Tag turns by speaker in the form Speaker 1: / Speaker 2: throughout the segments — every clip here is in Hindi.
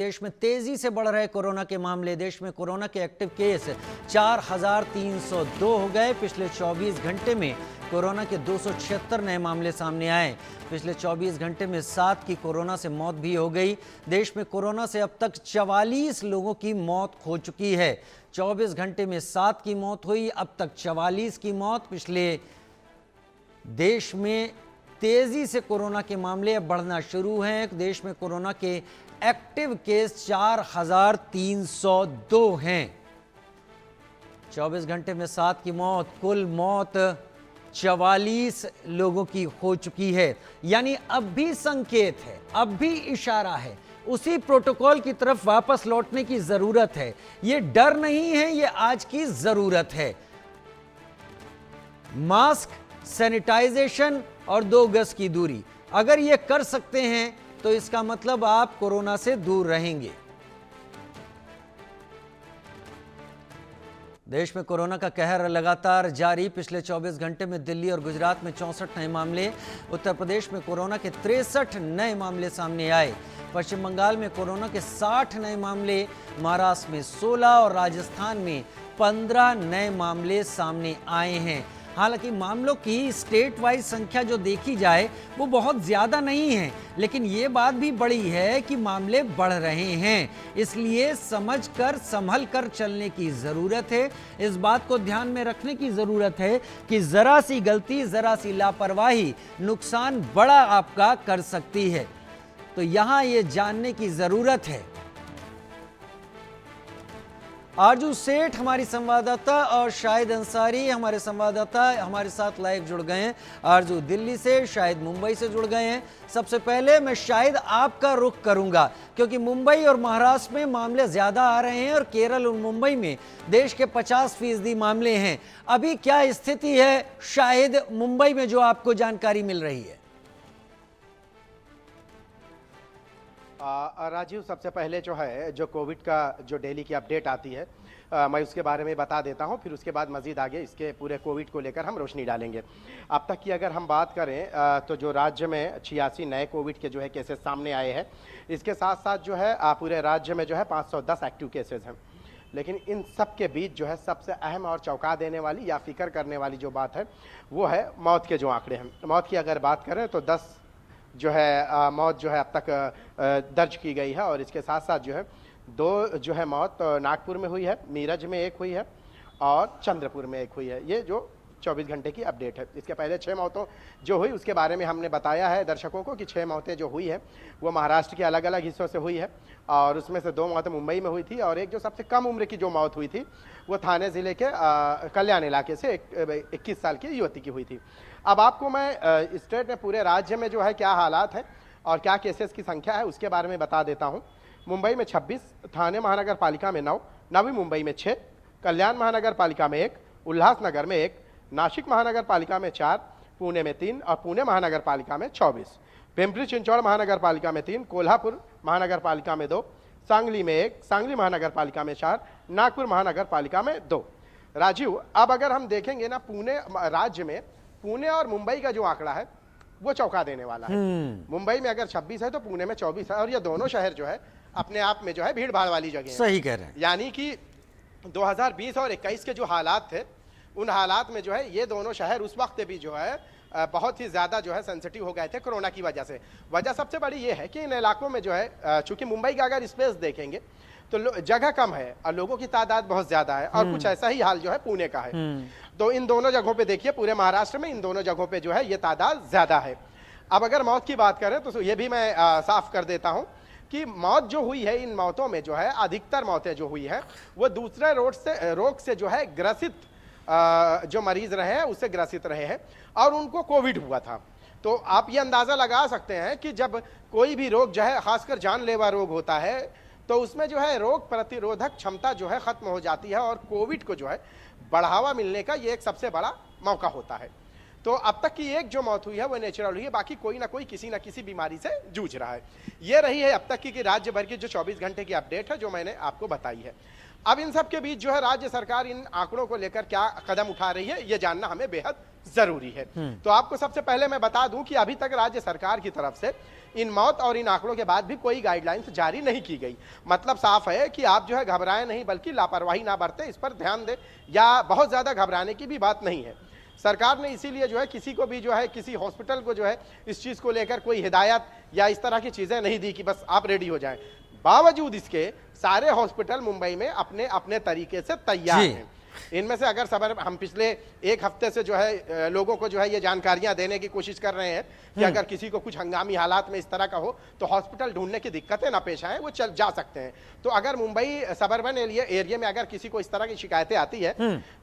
Speaker 1: देश में तेजी से बढ़ रहे कोरोना के मामले। देश में कोरोना के एक्टिव केस 4,302 हो गए। पिछले 24 घंटे में कोरोना के 276 नए मामले सामने आए। पिछले 24 घंटे में 7 की कोरोना से मौत भी हो गई। देश में कोरोना से अब तक 44 लोगों की मौत हो चुकी है। 24 घंटे में 7 की मौत हुई, अब तक 44 की मौत। पिछले देश में तेजी से कोरोना के मामले अब बढ़ना शुरू हैं। देश में कोरोना के एक्टिव केस 4,302 हैं। 24 घंटे में 7 की मौत, कुल मौत 44 लोगों की हो चुकी है। यानी अब भी संकेत है, अब भी इशारा है, उसी प्रोटोकॉल की तरफ वापस लौटने की जरूरत है। ये डर नहीं है, ये आज की जरूरत है। मास्क, सैनिटाइजेशन और 2 गज की दूरी, अगर ये कर सकते हैं तो इसका मतलब आप कोरोना से दूर रहेंगे। देश में कोरोना का कहर लगातार जारी। पिछले 24 घंटे में दिल्ली और गुजरात में 64 नए मामले, उत्तर प्रदेश में कोरोना के 63 नए मामले सामने आए। पश्चिम बंगाल में कोरोना के 60 नए मामले, महाराष्ट्र में 16 और राजस्थान में 15 नए मामले सामने आए हैं। हालांकि मामलों की स्टेट वाइज संख्या जो देखी जाए वो बहुत ज़्यादा नहीं है, लेकिन ये बात भी बड़ी है कि मामले बढ़ रहे हैं। इसलिए समझकर संभल कर चलने की ज़रूरत है। इस बात को ध्यान में रखने की ज़रूरत है कि ज़रा सी गलती, ज़रा सी लापरवाही नुकसान बड़ा आपका कर सकती है। तो यहाँ ये जानने की ज़रूरत है। आरजू सेठ हमारी संवाददाता और शाहिद अंसारी हमारे संवाददाता हमारे साथ लाइव जुड़ गए हैं। आरजू दिल्ली से, शाहिद मुंबई से जुड़ गए हैं। सबसे पहले मैं शाहिद आपका रुख करूंगा, क्योंकि मुंबई और महाराष्ट्र में मामले ज्यादा आ रहे हैं और केरल और मुंबई में देश के 50% मामले हैं। अभी क्या स्थिति है शाहिद मुंबई में, जो आपको जानकारी मिल रही है?
Speaker 2: राजीव, सबसे पहले जो है जो कोविड का जो डेली की अपडेट आती है मैं उसके बारे में बता देता हूं, फिर उसके बाद मजीद आगे इसके पूरे कोविड को लेकर हम रोशनी डालेंगे। अब तक की अगर हम बात करें तो जो राज्य में 86 नए कोविड के जो है केसेस सामने आए हैं। इसके साथ साथ जो है पूरे राज्य में जो है 510 एक्टिव केसेस हैं। लेकिन इन सब के बीच जो है सबसे अहम और चौंका देने वाली या फिक्र करने वाली जो बात है वो है मौत के जो आंकड़े हैं। मौत की अगर बात करें तो 10 जो है मौत जो है अब तक दर्ज की गई है, और इसके साथ साथ जो है 2 जो है मौत नागपुर में हुई है, मीरज में 1 हुई है और चंद्रपुर में 1 हुई है। ये जो 24 घंटे की अपडेट है। इसके पहले 6 मौतों जो हुई उसके बारे में हमने बताया है दर्शकों को कि 6 मौतें जो हुई है वो महाराष्ट्र के अलग अलग हिस्सों से हुई है, और उसमें से 2 मौतें मुंबई में हुई थी, और एक जो सबसे कम उम्र की जो मौत हुई थी वो थाने ज़िले के कल्याण इलाके से 21 साल की युवती की हुई थी। अब आपको मैं स्टेट में पूरे राज्य में जो है क्या हालात है और क्या केसेस की संख्या है उसके बारे में बता देता हूं। मुंबई में 26, थाने महानगर पालिका में 9, नवी मुंबई में 6, कल्याण महानगर पालिका में 1, उल्लासनगर में 1, नासिक महानगर पालिका में 4, पुणे में 3 और पुणे महानगर पालिका में 24, पिंपरी चिंचवड़ महानगर पालिका में 3, कोल्हापुर महानगर पालिका में 2, सांगली में 1, सांगली महानगर पालिका में 4, नागपुर महानगर पालिका में 2। राजीव, अब अगर हम देखेंगे ना पुणे राज्य में पुणे और मुंबई का जो आंकड़ा है वो चौंका देने वाला है। मुंबई में अगर 26 है तो पुणे में 24 है, और ये दोनों शहर जो है अपने आप में जो है भीड़ भाड़ वाली जगह है।
Speaker 1: सही कह रहे हैं।
Speaker 2: यानी कि 2020 और 21 के जो हालात थे उन हालात में जो है ये दोनों शहर उस वक्त भी जो है बहुत ही ज़्यादा जो है सेंसिटिव हो गए थे कोरोना की वजह से। वजह सबसे बड़ी ये है कि इन इलाकों में जो है चूंकि मुंबई का अगर स्पेस देखेंगे तो जगह कम है और लोगों की तादाद बहुत ज़्यादा है, और कुछ ऐसा ही हाल जो है पुणे का है। तो इन दोनों जगहों पे देखिए, पूरे महाराष्ट्र में इन दोनों जगहों पे जो है ये तादाद ज़्यादा है। अब अगर मौत की बात करें तो ये भी मैं साफ कर देता हूँ कि मौत जो हुई है, इन मौतों में जो है अधिकतर मौतें जो हुई है वो दूसरे रोग से जो है ग्रसित जो मरीज रहे हैं उससे ग्रसित रहे हैं, और उनको कोविड हुआ था। तो आप ये अंदाज़ा लगा सकते हैं कि जब कोई भी रोग जो है खासकर जानलेवा रोग होता है तो उसमें जो है रोग प्रतिरोधक क्षमता जो है खत्म हो जाती है, और कोविड को जो है बढ़ावा मिलने का ये एक सबसे बड़ा मौका होता है। तो अब तक की एक जो मौत हुई है वो नेचुरल हुई है, बाकी कोई ना कोई किसी ना किसी बीमारी से जूझ रहा है। ये रही है अब तक की राज्य भर की जो 24 घंटे की अपडेट है जो मैंने आपको बताई है। अब इन सब के बीच जो है राज्य सरकार इन आंकड़ों को लेकर क्या कदम उठा रही है, ये जानना हमें बेहद जरूरी है। तो आपको सबसे पहले मैं बता दूं कि अभी तक राज्य सरकार की तरफ से इन मौत और इन आंकड़ों के बाद भी कोई गाइडलाइंस जारी नहीं की गई। मतलब साफ है कि आप जो है घबराएं नहीं, बल्कि लापरवाही ना बरतें, इस पर ध्यान दें, या बहुत ज्यादा घबराने की भी बात नहीं है। सरकार ने इसीलिए जो है किसी को भी जो है, किसी हॉस्पिटल को जो है इस चीज को लेकर कोई हिदायत या इस तरह की चीजें नहीं दी कि बस आप रेडी हो जाएं। बावजूद इसके सारे हॉस्पिटल मुंबई में अपने अपने तरीके से तैयार हैं। इनमें से अगर सबर हम पिछले एक हफ्ते से जो है लोगों को जो है ये जानकारियां देने की कोशिश कर रहे हैं कि अगर किसी को कुछ हंगामी हालात में इस तरह का हो तो हॉस्पिटल ढूंढने की दिक्कतें ना पेश आए, वो चल जा सकते हैं। तो अगर मुंबई सबर्बन एरिया में अगर किसी को इस तरह की शिकायतें आती है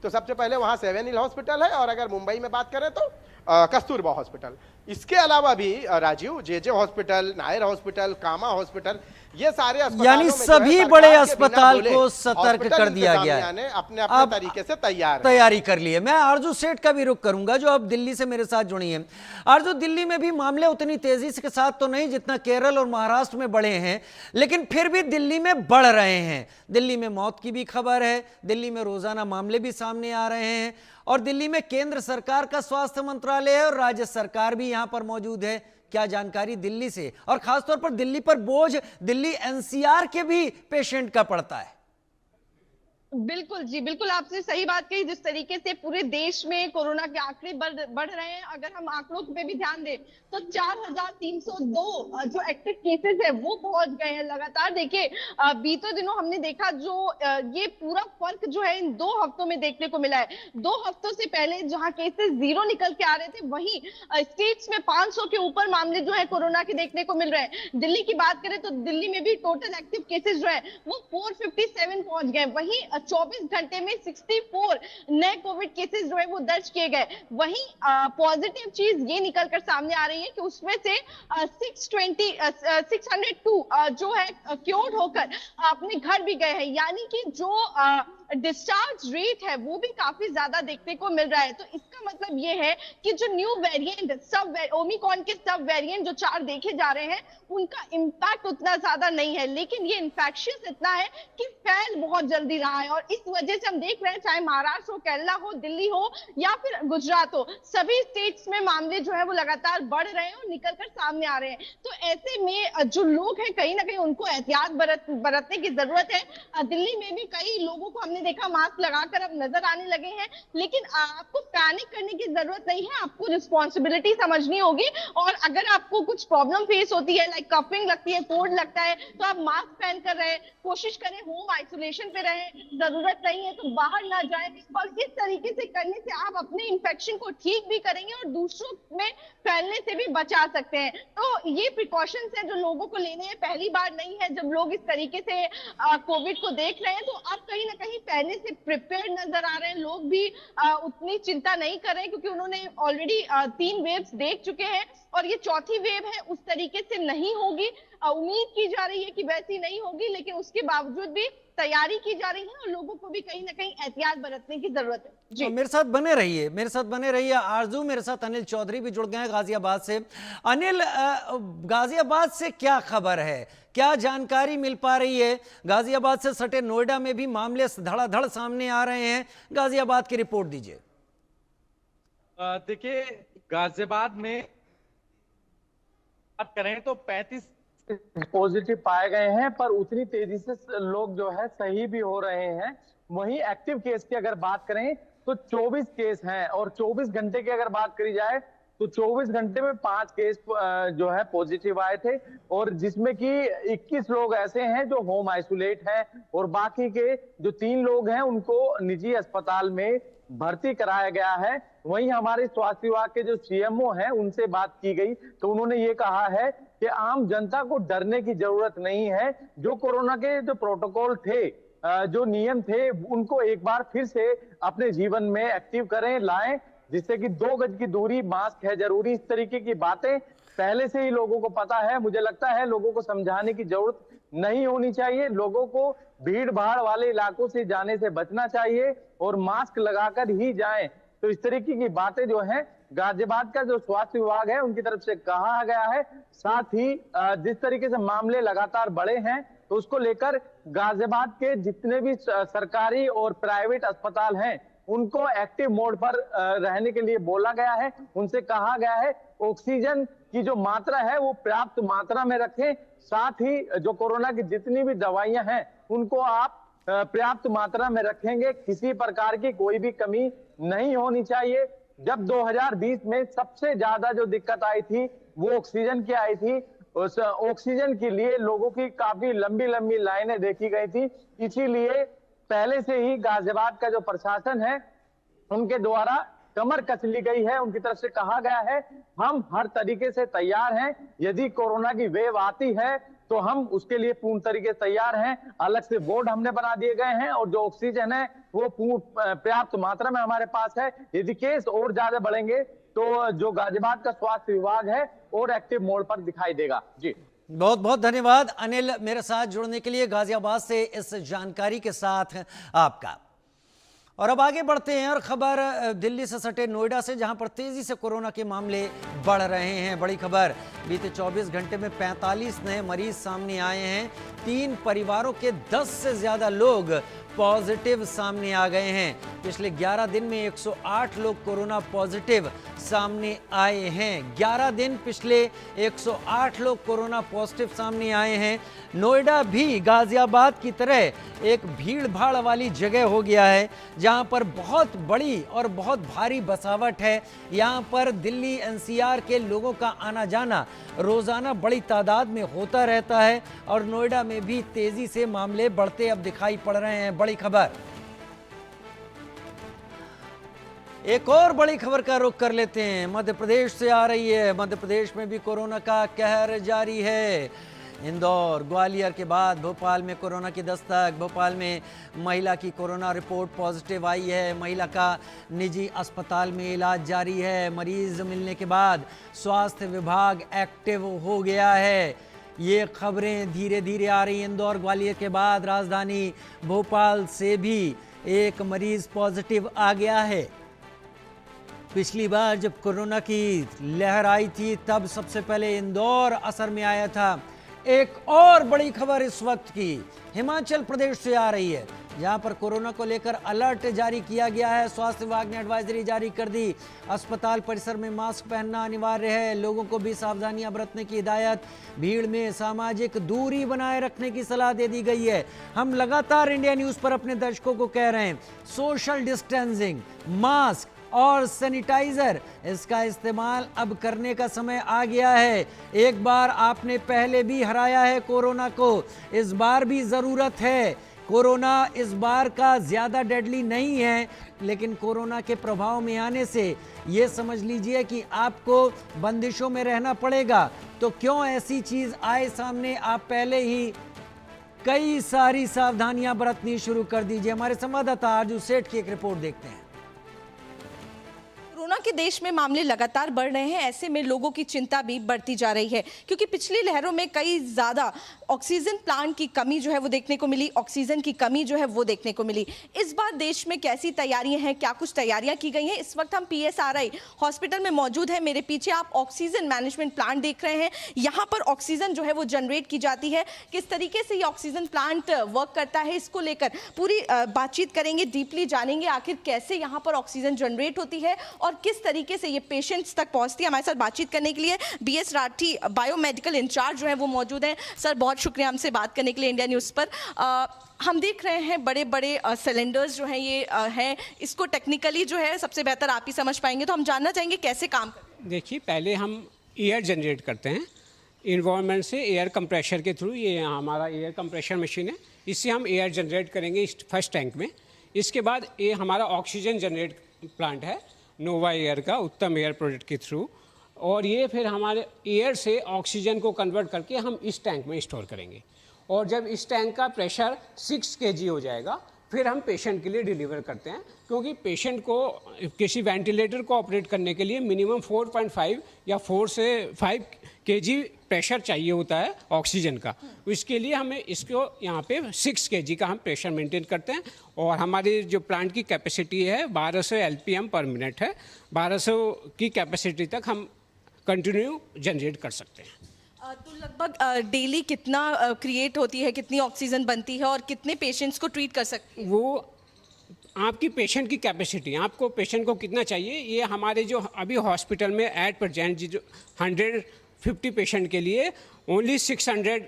Speaker 2: तो सबसे पहले वहां 7 हिल हॉस्पिटल है, और अगर मुंबई में बात करें तो कस्तूरबा हॉस्पिटल। इसके अलावा भी Rajiv, JJ hospital, Nair hospital, Kama hospital, ये सारे
Speaker 1: यानी सभी बड़े अस्पताल को सतर्क कर दिया गया है,
Speaker 2: अपने अपने तरीके से
Speaker 1: तैयारी कर ली है। मैं आरजू सेठ का भी रुख करूंगा जो अब दिल्ली से मेरे साथ जुड़ी हैं। आरजू, दिल्ली में भी मामले उतनी तेजी के साथ तो नहीं जितना केरल और महाराष्ट्र में बढ़े हैं, लेकिन फिर भी दिल्ली में बढ़ रहे हैं। दिल्ली में मौत की भी खबर है, दिल्ली में रोजाना मामले भी सामने आ रहे हैं, और दिल्ली में केंद्र सरकार का स्वास्थ्य मंत्रालय है और राज्य सरकार भी यहां पर मौजूद है। क्या जानकारी दिल्ली से, और खासतौर पर दिल्ली पर बोझ दिल्ली एनसीआर के भी पेशेंट का पड़ता है?
Speaker 3: बिल्कुल जी, बिल्कुल आपने सही बात कही। जिस तरीके से पूरे देश में कोरोना के आंकड़े बढ़ रहे हैं, अगर हम आंकड़ों पे भी ध्यान दें तो 4302 जो एक्टिव केसेस है वो पहुंच गए हैं लगातार। देखिए बीते दिनों हमने देखा जो ये पूरा फर्क जो है इन 2 हफ्तों में देखने को मिला है। 2 हफ्तों से पहले जहां केसेस 0 निकल के आ रहे थे, वहीं स्टेट्स में 500 के ऊपर मामले जो है कोरोना के देखने को मिल रहे हैं। दिल्ली की बात करें तो दिल्ली में भी टोटल एक्टिव केसेस जो है वो 457 पहुंच गए। वहीं 24 घंटे में 64 नए कोविड केसेस जो है वो दर्ज किए गए। वहीं पॉजिटिव चीज ये निकलकर सामने आ रही है कि उसमें से 602 जो है क्योर्ड होकर अपने घर भी गए हैं, यानी कि जो डिस्चार्ज रेट है वो भी काफी ज्यादा देखने को मिल रहा है। तो इसका मतलब ये है कि जो न्यू वेरिएंट ओमिक्रॉन के सब वेरिएंट जो 4 देखे जा रहे हैं उनका इंपैक्ट उतना ज्यादा नहीं है, लेकिन ये इन्फेक्शियस इतना है कि फैल बहुत जल्दी रहा है। और इस वजह से हम देख रहे हैं, चाहे महाराष्ट्र हो, केरला हो, दिल्ली हो या फिर गुजरात हो, सभी स्टेट्स में मामले जो है वो लगातार बढ़ रहे हैं और निकलकर सामने आ रहे हैं। तो ऐसे में जो लोग हैं कहीं ना कहीं उनको एहतियात बरतने की जरूरत है। दिल्ली में भी कई लोगों को हमने देखा मास्क लगाकर अब नजर आने लगे हैं, लेकिन आपको पैनिक करने की जरूरत नहीं है। आपको रिस्पॉन्सिबिलिटी समझनी होगी, और अगर आपको कुछ प्रॉब्लम फेस होती है, लाइक कफिंग लगती है, कोल्ड लगता है, तो आप मास्क पहन कर रहे, कोशिश करें होम आइसोलेशन पे रहें, जरूरत नहीं है तो बाहर ना जाएं। और इस तरीके से करने से आप अपने इन्फेक्शन को ठीक भी करेंगे और दूसरों में फैलने से भी बचा सकते हैं। तो ये प्रिकॉशंस है जो लोगों को लेने हैं। पहली बार नहीं है जब लोग इस तरीके से कोविड को देख रहे हैं, तो आप कहीं ना कहीं पहले से प्रिपेयर्ड नजर आ रहे हैं। लोग भी उतनी चिंता नहीं कर रहे हैं, क्योंकि उन्होंने ऑलरेडी 3 वेव्स देख चुके हैं, और ये चौथी वेव है उस तरीके से नहीं होगी। उम्मीद की जा रही है कि वैसी नहीं होगी, लेकिन उसके बावजूद भी तैयारी की जा रही है और लोगों को भी कहीं ना कहीं एहतियात बरतने की जरूरत है जी।
Speaker 1: तो मेरे साथ बने रहिए आरजू। मेरे साथ अनिल चौधरी भी जुड़ गए हैं गाजियाबाद से। अनिल, गाजियाबाद से क्या खबर है, क्या जानकारी मिल पा रही है? गाजियाबाद से सटे नोएडा में भी मामले धड़ाधड़ सामने आ रहे हैं, गाजियाबाद की रिपोर्ट दीजिए।
Speaker 4: देखिए, गाजियाबाद में बात करें तो 35 पॉजिटिव पाए गए हैं, पर उतनी तेजी से लोग जो है सही भी हो रहे हैं। वहीं एक्टिव केस की अगर बात करें तो 24 केस हैं, और 24 घंटे की अगर बात करी जाए तो 24 घंटे में 5 केस जो है पॉजिटिव आए थे, और जिसमें कि 21 लोग ऐसे हैं जो होम आइसोलेट हैं, और बाकी के जो 3 लोग हैं उनको निजी अस्पताल में भर्ती कराया गया है। वहीं हमारे स्वास्थ्य विभाग के जो सीएमओ हैं उनसे बात की गई तो उन्होंने ये कहा है कि आम जनता को डरने की जरूरत नहीं है। जो कोरोना के जो प्रोटोकॉल थे, जो नियम थे, उनको एक बार फिर से अपने जीवन में एक्टिव करें, लाएं, जिससे कि 2 गज की दूरी, मास्क है जरूरी, इस तरीके की बातें पहले से ही लोगों को पता है। मुझे लगता है लोगों को समझाने की जरूरत नहीं होनी चाहिए। लोगों को भीड़ भाड़ वाले इलाकों से जाने से बचना चाहिए और मास्क लगाकर ही जाएं। तो इस तरीके की बातें जो हैं गाजियाबाद का जो स्वास्थ्य विभाग है उनकी तरफ से कहा गया है। साथ ही जिस तरीके से मामले लगातार बढ़े हैं, तो उसको लेकर गाजियाबाद के जितने भी सरकारी और प्राइवेट अस्पताल हैं उनको एक्टिव मोड पर रहने के लिए बोला गया है। उनसे कहा गया है ऑक्सीजन की जो मात्रा है वो पर्याप्त मात्रा में रखें, साथ ही जो कोरोना की जितनी भी दवाइयां हैं उनको आप पर्याप्त मात्रा में रखेंगे, किसी प्रकार की कोई भी कमी नहीं होनी चाहिए। जब 2020 में सबसे ज्यादा जो दिक्कत आई थी वो ऑक्सीजन की आई थी, उस ऑक्सीजन के लिए लोगों की काफी लंबी लंबी लाइनें देखी गई थी। इसीलिए पहले से ही गाजियाबाद का जो प्रशासन है उनके द्वारा कमर कस ली गई है। उनकी तरफ से कहा गया है हम हर तरीके से तैयार हैं, यदि कोरोना की वेव आती है तो हम उसके लिए पूर्ण तरीके से तैयार हैं। अलग से बोर्ड हमने बना दिए गए हैं और जो ऑक्सीजन है वो पर्याप्त मात्रा में हमारे पास है। यदि केस और ज्यादा बढ़ेंगे तो जो गाजियाबाद का स्वास्थ्य विभाग है और एक्टिव मोड पर दिखाई देगा। जी
Speaker 1: बहुत बहुत धन्यवाद अनिल, मेरे साथ जुड़ने के लिए गाजियाबाद से इस जानकारी के साथ आपका। और अब आगे बढ़ते हैं और खबर दिल्ली से सटे नोएडा से, जहां पर तेजी से कोरोना के मामले बढ़ रहे हैं। बड़ी खबर, बीते 24 घंटे में 45 नए मरीज सामने आए हैं। 3 परिवारों के 10 से ज्यादा लोग पॉजिटिव सामने आ गए हैं। पिछले 11 दिन में 108 लोग कोरोना पॉजिटिव सामने आए हैं। 11 दिन पिछले 108 लोग कोरोना पॉजिटिव सामने आए हैं। नोएडा भी गाजियाबाद की तरह एक भीड़ भाड़ वाली जगह हो गया है, जहां पर बहुत बड़ी और बहुत भारी बसावट है। यहां पर दिल्ली एनसीआर के लोगों का आना जाना रोजाना बड़ी तादाद में होता रहता है और नोएडा में भी तेजी से मामले बढ़ते अब दिखाई पड़ रहे हैं। बड़ी खबर, एक और बड़ी खबर का रुख कर लेते हैं। मध्य प्रदेश से आ रही है। मध्य प्रदेश में भी कोरोना का कहर जारी है। इंदौर, ग्वालियर के बाद भोपाल में कोरोना की दस्तक। भोपाल में महिला की कोरोना रिपोर्ट पॉजिटिव आई है। महिला का निजी अस्पताल में इलाज जारी है। मरीज मिलने के बाद स्वास्थ्य विभाग एक्टिव हो गया है। ये खबरें धीरे धीरे आ रही हैं। इंदौर ग्वालियर के बाद राजधानी भोपाल से भी एक मरीज पॉजिटिव आ गया है। पिछली बार जब कोरोना की लहर आई थी तब सबसे पहले इंदौर असर में आया था। एक और बड़ी खबर इस वक्त की हिमाचल प्रदेश से आ रही है, जहां पर कोरोना को लेकर अलर्ट जारी किया गया है। स्वास्थ्य विभाग ने एडवाइजरी जारी कर दी। अस्पताल परिसर में मास्क पहनना अनिवार्य है। लोगों को भी सावधानियां बरतने की हिदायत। भीड़ में सामाजिक दूरी बनाए रखने की सलाह दे दी गई है। हम लगातार इंडिया न्यूज पर अपने दर्शकों को कह रहे हैं, सोशल डिस्टेंसिंग, मास्क और सैनिटाइजर, इसका इस्तेमाल अब करने का समय आ गया है। एक बार आपने पहले भी हराया है कोरोना को, इस बार भी जरूरत है। कोरोना इस बार का ज्यादा डेडली नहीं है, लेकिन कोरोना के प्रभाव में आने से ये समझ लीजिए कि आपको बंदिशों में रहना पड़ेगा। तो क्यों ऐसी चीज आए सामने, आप पहले ही कई सारी सावधानियां बरतनी शुरू कर दीजिए। हमारे संवाददाता आरजू सेठ की एक रिपोर्ट देखते हैं।
Speaker 5: कोरोना के देश में मामले लगातार बढ़ रहे हैं, ऐसे में लोगों की चिंता भी बढ़ती जा रही है, क्योंकि पिछली लहरों में कई ज्यादा ऑक्सीजन प्लांट की कमी जो है वो देखने को मिली, ऑक्सीजन की कमी जो है वो देखने को मिली। इस बार देश में कैसी तैयारियां हैं, क्या कुछ तैयारियां की गई हैं? इस वक्त हम PSRI हॉस्पिटल में मौजूद है। मेरे पीछे आप ऑक्सीजन मैनेजमेंट प्लांट देख रहे हैं। यहाँ पर ऑक्सीजन जो है वो जनरेट की जाती है। किस तरीके से ये ऑक्सीजन प्लांट वर्क करता है, इसको लेकर पूरी बातचीत करेंगे, डीपली जानेंगे आखिर कैसे यहाँ पर ऑक्सीजन जनरेट होती है और किस तरीके से ये पेशेंट्स तक पहुंचती है। हमारे साथ बातचीत करने के लिए BS राठी बायोमेडिकल इंचार्ज जो है वो मौजूद हैं। सर, बहुत शुक्रिया हमसे बात करने के लिए इंडिया न्यूज़ पर। हम देख रहे हैं बड़े बड़े सिलेंडर्स जो हैं ये हैं, इसको टेक्निकली जो है सबसे बेहतर आप ही समझ पाएंगे, तो हम जानना चाहेंगे कैसे काम करते हैं।
Speaker 6: देखिए, पहले हम एयर जनरेट करते हैं इन्वायरमेंट से, एयर कंप्रेशर के थ्रू। ये हमारा एयर कंप्रेशर मशीन है, इससे हम एयर जनरेट करेंगे इस फर्स्ट टैंक में। इसके बाद ये हमारा ऑक्सीजन जनरेट प्लांट है नोवा एयर का, उत्तम एयर प्रोडक्ट के थ्रू, और ये फिर हमारे एयर से ऑक्सीजन को कन्वर्ट करके हम इस टैंक में स्टोर करेंगे। और जब इस टैंक का प्रेशर 6 kg हो जाएगा फिर हम पेशेंट के लिए डिलीवर करते हैं, क्योंकि पेशेंट को किसी वेंटिलेटर को ऑपरेट करने के लिए मिनिमम 4.5 या 4 से 5 kg प्रेशर चाहिए होता है ऑक्सीजन का। इसके लिए हमें इसको यहाँ पे 6 kg का हम प्रेशर मेंटेन करते हैं। और हमारी जो प्लांट की कैपेसिटी है 1200 LPM पर मिनट है। 1200 की कैपेसिटी तक हम कंटिन्यू जनरेट कर सकते हैं।
Speaker 5: तो लगभग डेली कितना क्रिएट होती है, कितनी ऑक्सीजन बनती है और कितने पेशेंट्स को ट्रीट कर सकते हैं?
Speaker 6: वो आपकी पेशेंट की कैपेसिटी, आपको पेशेंट को कितना चाहिए, ये हमारे जो अभी हॉस्पिटल में एट प्रेजेंट जो 150 पेशेंट के लिए ओनली 600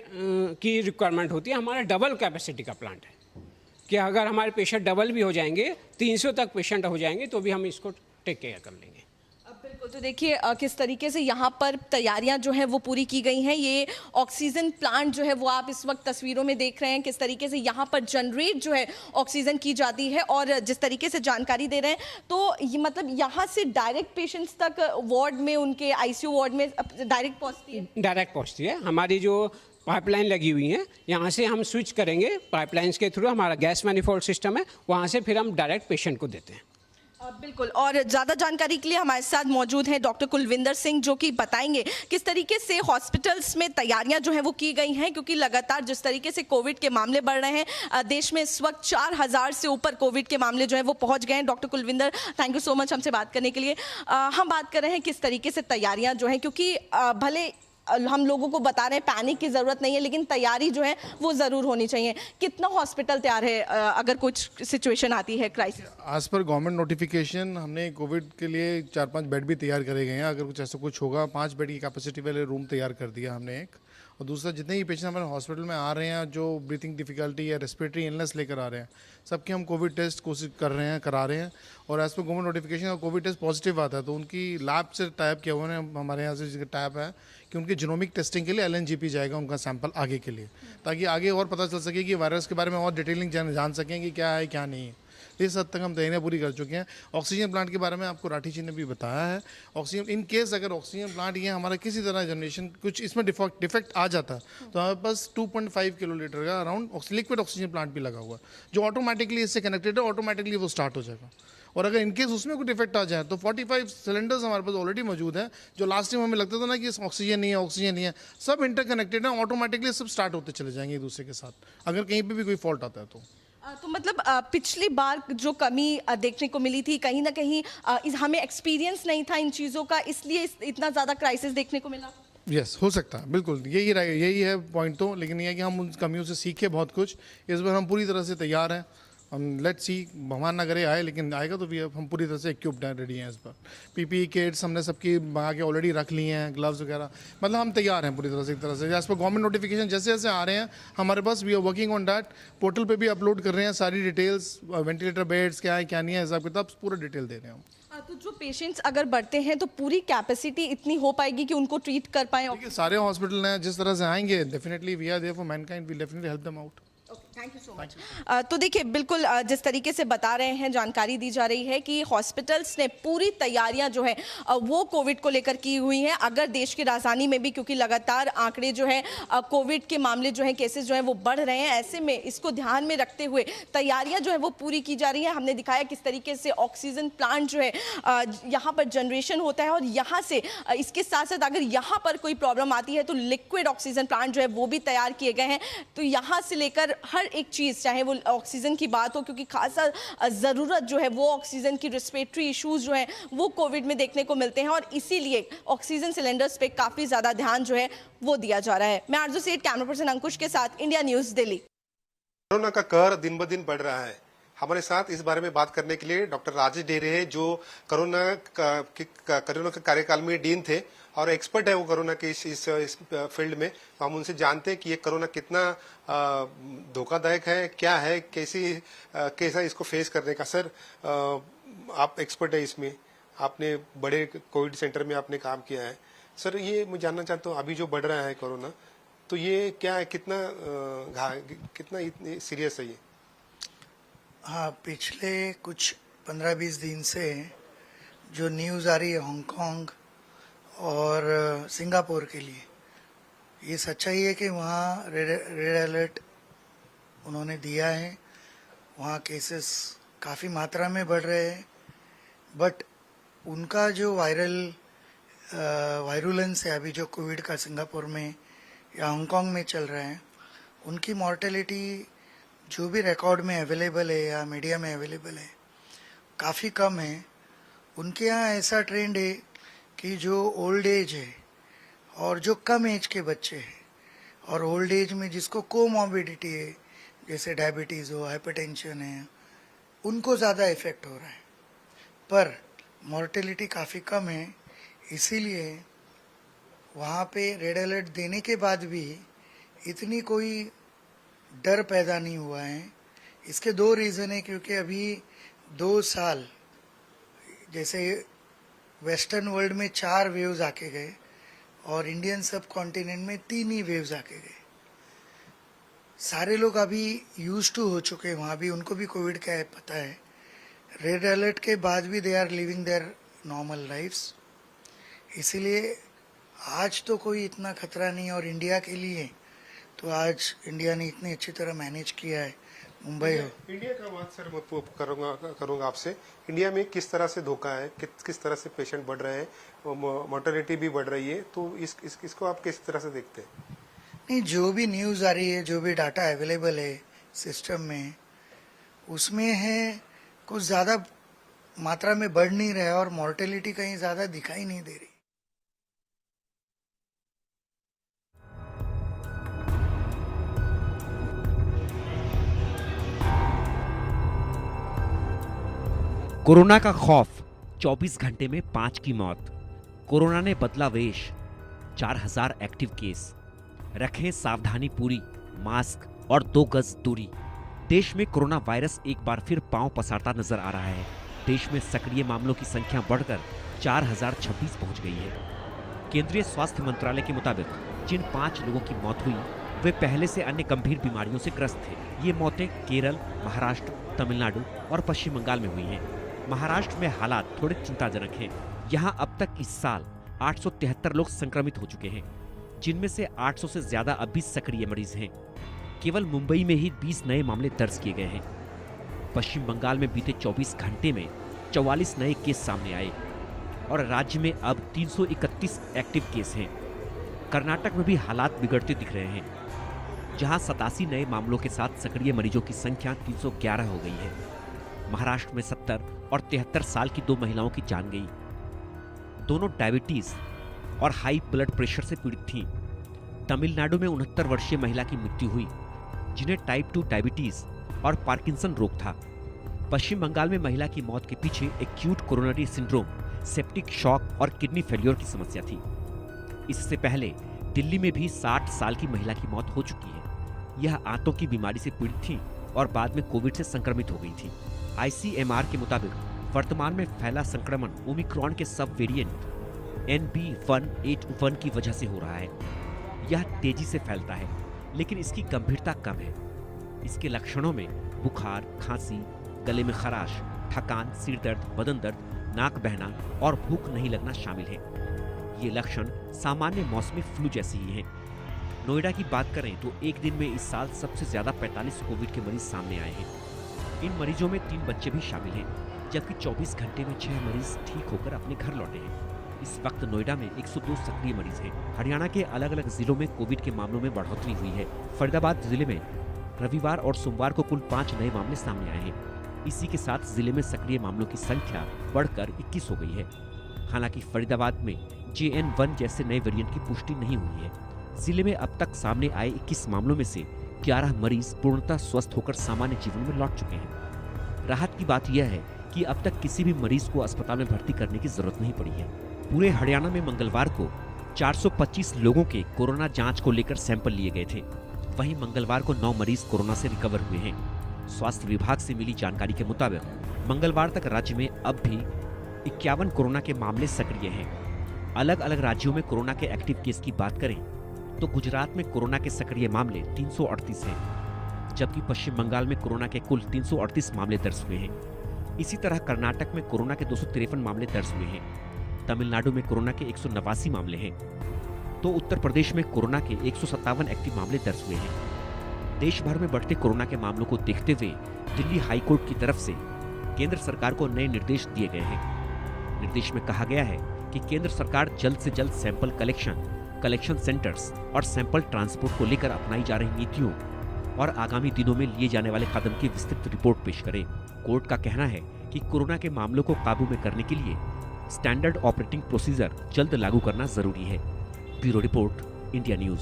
Speaker 6: की रिक्वायरमेंट होती है। हमारा डबल कैपेसिटी का प्लांट है कि अगर हमारे पेशेंट डबल भी हो जाएंगे, 300 तक पेशेंट हो जाएंगे, तो भी हम इसको टेक केयर कर लेंगे।
Speaker 5: बिल्कुल, तो देखिए किस तरीके से यहाँ पर तैयारियां जो हैं वो पूरी की गई हैं। ये ऑक्सीजन प्लांट जो है वो आप इस वक्त तस्वीरों में देख रहे हैं, किस तरीके से यहाँ पर जनरेट जो है ऑक्सीजन की जाती है। और जिस तरीके से जानकारी दे रहे हैं, तो ये मतलब यहाँ से डायरेक्ट पेशेंट्स तक वार्ड में, उनके आईसीयू वार्ड में डायरेक्ट पहुँचती है?
Speaker 6: डायरेक्ट पहुँचती है। हमारी जो पाइपलाइन लगी हुई है, यहाँ से हम स्विच करेंगे पाइपलाइंस के थ्रू, हमारा गैस मैनिफोल्ड सिस्टम है, वहाँ से फिर हम डायरेक्ट पेशेंट को देते हैं।
Speaker 5: बिल्कुल, और ज़्यादा जानकारी के लिए हमारे साथ मौजूद हैं डॉक्टर कुलविंदर सिंह, जो कि बताएंगे किस तरीके से हॉस्पिटल्स में तैयारियां जो हैं वो की गई हैं, क्योंकि लगातार जिस तरीके से कोविड के मामले बढ़ रहे हैं, देश में इस वक्त 4000 से ऊपर कोविड के मामले जो हैं वो पहुंच गए हैं। Doctor Kulvinder, thank you so much हमसे बात करने के लिए। हम बात कर रहे हैं किस तरीके से तैयारियाँ जो हैं, क्योंकि भले हम लोगों को बता रहे हैं पैनिक की ज़रूरत नहीं है, लेकिन तैयारी जो है वो ज़रूर होनी चाहिए। कितना हॉस्पिटल तैयार है अगर कुछ सिचुएशन आती है, क्राइसिस?
Speaker 7: आज पर गवर्नमेंट नोटिफिकेशन हमने कोविड के लिए 4-5 बेड भी तैयार करे गए हैं। अगर कुछ ऐसा कुछ होगा, 5 बेड की कैपेसिटी वाले रूम तैयार कर दिया हमने एक। और दूसरा, जितने ही पेशेंट हमारे हॉस्पिटल में आ रहे हैं जो ब्रीथिंग डिफिकल्टी या रेस्पिरेटरी इलनेस लेकर आ रहे हैं, सबके हम कोविड टेस्ट कोशिश कर रहे हैं, करा रहे हैं। और as per government notification covid test positive आता है तो उनकी लैब से टाइप किया हुआ है, हमारे यहाँ से टाइप है कि उनकी जीनोमिक टेस्टिंग के लिए LNGP जाएगा उनका सैंपल आगे के लिए, ताकि आगे और पता चल सके कि वायरस के बारे में और डिटेलिंग जान सकें कि क्या है क्या नहीं है। इस हद तक हम तैयारियाँ पूरी कर चुके हैं। ऑक्सीजन प्लांट के बारे में आपको राठी जी ने भी बताया है। ऑक्सीजन इन केस अगर ऑक्सीजन प्लांट ये हमारा किसी तरह जनरेशन कुछ इसमें डिफेक्ट आ जाता तो हमारे पास 2.5 किलोलीटर का अराउंड लिक्विड ऑक्सीजन प्लांट भी लगा हुआ है, जो ऑटोमेटिकली इससे कनेक्टेड है, ऑटोमेटिकली वो स्टार्ट हो जाएगा। और अगर इनकेस उसमें कोई डिफेक्ट आ जाए तो 45 सिलेंडर्स हमारे पास ऑलरेडी मौजूद है। जो लास्ट टाइम हमें लगता था ना कि ऑक्सीजन नहीं है, सब इंटरकनेक्टेड है, ऑटोमेटिकली सब स्टार्ट होते चले जाएंगे एक दूसरे के साथ, अगर कहीं पे भी कोई फॉल्ट आता है तो
Speaker 5: मतलब पिछली बार जो कमी देखने को मिली थी, कहीं ना कहीं हमें एक्सपीरियंस नहीं था इन चीज़ों का, इसलिए इतना ज़्यादा क्राइसिस देखने को मिला।
Speaker 7: यस, हो सकता है, बिल्कुल यही है पॉइंट। तो लेकिन ये है कि हम उन कमियों से सीखे बहुत कुछ। इस बार हम पूरी तरह से तैयार हैं। हम लेट्स सी, भगवान ना करे आए, लेकिन आएगा तो भी हम पूरी तरह से इक्विप्ड हैं, रेडी हैं इस बार। PPE किट्स हमने सबकी मंगा के ऑलरेडी रख ली हैं, ग्लव्स वगैरह, मतलब हम तैयार हैं पूरी तरह से। एक तरह से एज पर गवर्नमेंट नोटिफिकेशन जैसे जैसे आ रहे हैं हमारे पास, we are working on that. Portal पे भी अपलोड कर रहे हैं सारी डिटेल्स, वेंटिलेटर बेड्स क्या है क्या नहीं है, हिसाब किताब पूरा डिटेल दे रहे हैं हम।
Speaker 5: तो जो पेशेंट्स अगर बढ़ते हैं तो पूरी कैपेसिटी इतनी हो पाएगी कि उनको ट्रीट कर पाएं?
Speaker 7: देखिए, सारे हॉस्पिटल हैं, जिस तरह से आएंगे definitely we are there for mankind, we definitely help them out.
Speaker 5: Thank you so much. तो देखिए, बिल्कुल जिस तरीके से बता रहे हैं, जानकारी दी जा रही है कि हॉस्पिटल्स ने पूरी तैयारियां जो है वो कोविड को लेकर की हुई हैं। अगर देश की राजधानी में भी, क्योंकि लगातार आंकड़े जो है कोविड के मामले जो हैं, केसेस जो हैं वो बढ़ रहे हैं, ऐसे में इसको ध्यान में रखते हुए तैयारियां जो है वो पूरी की जा रही हैं। हमने दिखाया किस तरीके से ऑक्सीजन प्लांट जो है यहाँ पर जनरेशन होता है, और यहाँ से इसके साथ साथ अगर यहाँ पर कोई प्रॉब्लम आती है तो लिक्विड ऑक्सीजन प्लांट जो है वो भी तैयार किए गए हैं। तो यहाँ से लेकर हर एक चीज़, चाहे वो ऑक्सीजन की बात हो, क्योंकि खासा ज़रूरत जो है वो ऑक्सीजन की, रेस्पिरेटरी इश्यूज जो है वो कोविड में देखने को मिलते हैं, और इसीलिए ऑक्सीजन सिलेंडर्स पे काफ़ी ज़्यादा ध्यान जो है वो दिया जा रहा है। मैं आरजू सेठ, कैमरा पर्सन अंकुश के साथ, इंडिया न्यूज़, दिल्ली।
Speaker 8: कोरोना का कहर दिन ब दिन बढ़ रहा है। हमारे साथ इस बारे में बात करने के लिए डॉक्टर राजेश डेरे हैं, जो कोरोना का कार्यकाल में डीन थे और एक्सपर्ट है वो कोरोना के इस फील्ड में। तो हम उनसे जानते हैं कि ये कोरोना कितना धोखादायक है, क्या है, कैसा इसको फेस करने का। सर, आप एक्सपर्ट है इसमें, आपने बड़े कोविड सेंटर में आपने काम किया है। सर, ये मैं जानना चाहता हूँ, अभी जो बढ़ रहा है कोरोना, तो ये क्या है, कितना सीरियस है ये?
Speaker 9: हाँ, पिछले कुछ 15-20 दिन से जो न्यूज़ आ रही है हांगकांग और सिंगापुर के लिए, ये सच्चाई है कि वहाँ रेड अलर्ट उन्होंने दिया है। वहाँ केसेस काफ़ी मात्रा में बढ़ रहे हैं, बट उनका जो वायरुलेंस है अभी जो कोविड का सिंगापुर में या हांगकांग में चल रहा है, उनकी मॉर्टेलिटी जो भी रिकॉर्ड में अवेलेबल है या मीडिया में अवेलेबल है काफ़ी कम है। उनके यहाँ ऐसा ट्रेंड है कि जो ओल्ड एज है और जो कम एज के बच्चे हैं और ओल्ड एज में जिसको कोमॉर्बिडिटी है, जैसे डायबिटीज़ हो, हाइपरटेंशन है, उनको ज़्यादा इफेक्ट हो रहा है। पर मॉर्टेलिटी काफ़ी कम है, इसीलिए वहाँ पे रेड अलर्ट देने के बाद भी इतनी कोई डर पैदा नहीं हुआ है। इसके दो रीज़न है, क्योंकि अभी 2 साल जैसे वेस्टर्न वर्ल्ड में 4 वेव्स आके गए और इंडियन सब कॉन्टिनेंट में 3 ही वेव्स आके गए। सारे लोग अभी यूज टू हो चुके हैं, वहाँ भी उनको भी कोविड का है पता है। रेड अलर्ट के बाद भी they are living there normal lifes, इसीलिए आज तो कोई इतना खतरा नहीं। और इंडिया के लिए तो आज इंडिया ने इतनी अच्छी तरह मैनेज किया है, मुंबई हो।
Speaker 8: इंडिया का बात सर मैं करूंगा आपसे। इंडिया में किस तरह से धोखा है, किस तरह से पेशेंट बढ़ रहे हैं, मोर्टेलिटी भी बढ़ रही है, तो इसको आप किस तरह से देखते हैं?
Speaker 9: नहीं, जो भी न्यूज़ आ रही है, जो भी डाटा अवेलेबल है सिस्टम में, उसमें है कुछ ज़्यादा मात्रा में बढ़ नहीं रहा है और मोर्टेलिटी कहीं ज़्यादा दिखाई नहीं दे रही।
Speaker 10: कोरोना का खौफ, 24 घंटे में 5 की मौत। कोरोना ने बदला वेश, 4000 एक्टिव केस। रखें सावधानी पूरी, मास्क और 2 गज दूरी। देश में कोरोना वायरस एक बार फिर पांव पसारता नजर आ रहा है। देश में सक्रिय मामलों की संख्या बढ़कर 4026 पहुंच गई है। केंद्रीय स्वास्थ्य मंत्रालय के मुताबिक जिन 5 लोगों की मौत हुई वे पहले से अन्य गंभीर बीमारियों से ग्रस्त थे। ये मौतें केरल, महाराष्ट्र, तमिलनाडु और पश्चिम बंगाल में हुई हैं। महाराष्ट्र में हालात थोड़े चिंताजनक हैं। यहाँ अब तक इस साल 873 लोग संक्रमित हो चुके हैं, जिनमें से 800 से ज्यादा अब भी सक्रिय मरीज हैं। केवल मुंबई में ही 20 नए मामले दर्ज किए गए हैं। पश्चिम बंगाल में बीते 24 घंटे में 44 नए केस सामने आए और राज्य में अब 331 एक्टिव केस हैं। कर्नाटक में भी हालात बिगड़ते दिख रहे हैं, जहां 87 नए मामलों के साथ सक्रिय मरीजों की संख्या 311 हो गई है। महाराष्ट्र में 70 और 73 साल की 2 महिलाओं की जान गई। दोनों डायबिटीज और हाई ब्लड प्रेशर से पीड़ित थीं। तमिलनाडु में 69 वर्षीय महिला की मृत्यु हुई, जिन्हें टाइप 2 डायबिटीज और पार्किंसन रोग था। पश्चिम बंगाल में महिला की मौत के पीछे acute coronary syndrome, septic shock और किडनी फेल्योर की समस्या थी। इससे पहले दिल्ली में भी 60 साल की महिला की मौत हो चुकी है। यह आंतों की बीमारी से पीड़ित थी और बाद में कोविड से संक्रमित हो गई थी। ICMR के मुताबिक वर्तमान में फैला संक्रमण ओमिक्रॉन के सब वेरिएंट NB181 की वजह से हो रहा है। यह तेजी से फैलता है, लेकिन इसकी गंभीरता कम है। इसके लक्षणों में बुखार, खांसी, गले में खराश, थकान, सिर दर्द, बदन दर्द, नाक बहना और भूख नहीं लगना शामिल है। ये लक्षण सामान्य मौसमी फ्लू जैसे ही हैं। नोएडा की बात करें तो एक दिन में इस साल सबसे ज्यादा 45 कोविड के मरीज सामने आए हैं। इन मरीजों में 3 बच्चे भी शामिल हैं, जबकि 24 घंटे में 6 मरीज ठीक होकर अपने घर लौटे हैं। इस वक्त नोएडा में 102 सक्रिय मरीज हैं। हरियाणा के अलग अलग जिलों में कोविड के मामलों में बढ़ोतरी हुई है। फरीदाबाद जिले में रविवार और सोमवार को कुल 5 नए मामले सामने आए हैं। इसी के साथ जिले में सक्रिय मामलों की संख्या बढ़कर 21 हो गई है। हालांकि फरीदाबाद में JN1 जैसे नए वेरिएंट की पुष्टि नहीं हुई है। जिले में अब तक सामने आए 21 मामलों में से 11 मरीज पूर्णतः स्वस्थ होकर सामान्य जीवन में लौट चुके हैं। राहत की बात यह है कि अब तक किसी भी मरीज को अस्पताल में भर्ती करने की जरूरत नहीं पड़ी है। पूरे हरियाणा में मंगलवार को 425 लोगों के कोरोना जांच को लेकर सैंपल लिए गए थे। वहीं मंगलवार को 9 मरीज कोरोना से रिकवर हुए हैं। स्वास्थ्य विभाग से मिली जानकारी के मुताबिक मंगलवार तक राज्य में अब भी 51 कोरोना के मामले सक्रिय हैं। अलग अलग राज्यों में कोरोना के एक्टिव केस की बात करें तो गुजरात में कोरोना के सक्रिय मामले 338 हैं, जबकि पश्चिम बंगाल में कोरोना के कुल 338 मामले दर्ज हुए हैं। इसी तरह कर्नाटक में कोरोना के 253 मामले दर्ज हुए हैं। तमिलनाडु में कोरोना के 189 मामले हैं, तो उत्तर प्रदेश में कोरोना के 157 एक्टिव मामले दर्ज हुए हैं। देश भर में बढ़ते कोरोना के मामलों को देखते हुए दिल्ली हाईकोर्ट की तरफ से केंद्र सरकार को नए निर्देश दिए गए हैं। निर्देश में कहा गया है कि केंद्र सरकार जल्द से जल्द सैंपल कलेक्शन सेंटर्स और सैंपल ट्रांसपोर्ट को लेकर अपनाई जा रही नीतियों और आगामी दिनों में लिए जाने वाले कदम की विस्तृत रिपोर्ट पेश करे। कोर्ट का कहना है कि कोरोना के मामलों को काबू में करने के लिए स्टैंडर्ड ऑपरेटिंग प्रोसीजर जल्द लागू करना जरूरी है। Bureau report, India news.